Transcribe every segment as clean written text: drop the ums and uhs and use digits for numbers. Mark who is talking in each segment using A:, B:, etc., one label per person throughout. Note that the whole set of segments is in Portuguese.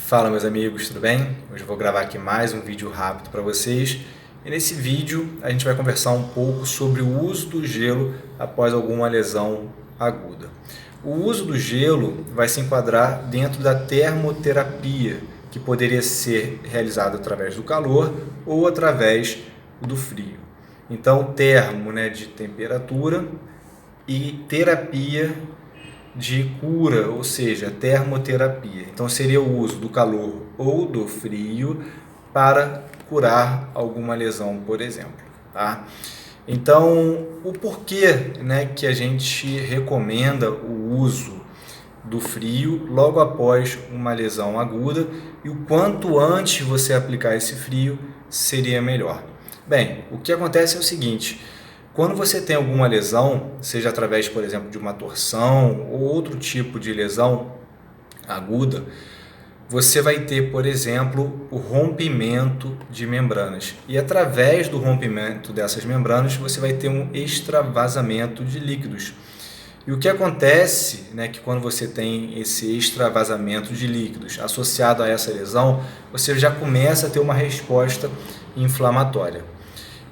A: Fala meus amigos, tudo bem? Hoje eu vou gravar aqui mais um vídeo rápido para vocês e nesse vídeo a gente vai conversar um pouco sobre o uso do gelo após alguma lesão aguda. O uso do gelo vai se enquadrar dentro da termoterapia, que poderia ser realizada através do calor ou através do frio. Então, termo, de temperatura, e terapia de cura, ou seja, termoterapia. Então seria o uso do calor ou do frio para curar alguma lesão, por exemplo, tá? Então, o porquê, que a gente recomenda o uso do frio logo após uma lesão aguda e o quanto antes você aplicar esse frio seria melhor. Bem, o que acontece é o seguinte: quando você tem alguma lesão, seja através, por exemplo, de uma torção ou outro tipo de lesão aguda, você vai ter, por exemplo, o rompimento de membranas. E através do rompimento dessas membranas, você vai ter um extravasamento de líquidos. E o que acontece, que quando você tem esse extravasamento de líquidos associado a essa lesão, você já começa a ter uma resposta inflamatória.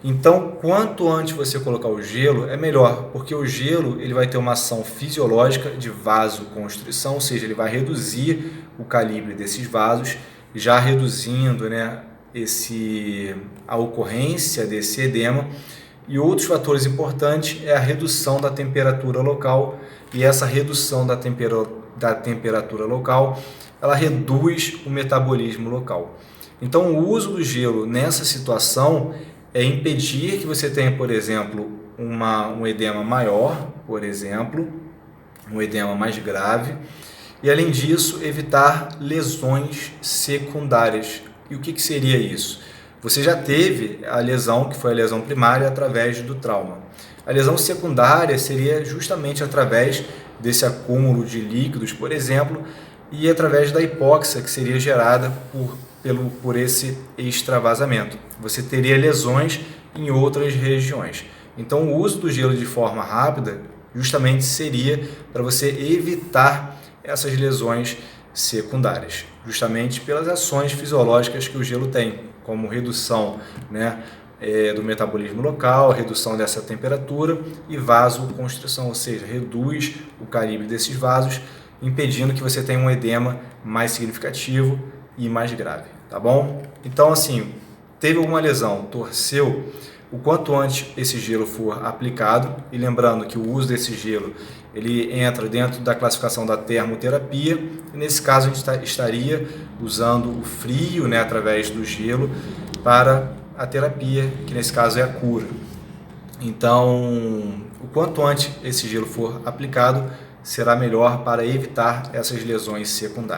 A: Então, quanto antes você colocar o gelo, é melhor, porque o gelo ele vai ter uma ação fisiológica de vasoconstrição, ou seja, ele vai reduzir o calibre desses vasos, já reduzindo a ocorrência desse edema. E outros fatores importantes é a redução da temperatura local, e essa redução da temperatura local, ela reduz o metabolismo local. Então, o uso do gelo nessa situação é impedir que você tenha, por exemplo, um edema maior, por exemplo, um edema mais grave, e além disso, evitar lesões secundárias. E o que seria isso? Você já teve a lesão, que foi a lesão primária, através do trauma. A lesão secundária seria justamente através desse acúmulo de líquidos, por exemplo, e através da hipóxia, que seria gerada por esse extravasamento. Você teria lesões em outras regiões. Então, o uso do gelo de forma rápida justamente seria para você evitar essas lesões secundárias, justamente pelas ações fisiológicas que o gelo tem, como redução do metabolismo local, redução dessa temperatura e vasoconstrição, ou seja, reduz o calibre desses vasos, impedindo que você tenha um edema mais significativo e mais grave, tá bom? Então, assim, teve alguma lesão, torceu, o quanto antes esse gelo for aplicado, e lembrando que o uso desse gelo ele entra dentro da classificação da termoterapia, e nesse caso a gente estaria usando o frio, através do gelo, para a terapia, que nesse caso é a cura. Então, o quanto antes esse gelo for aplicado, será melhor para evitar essas lesões secundárias.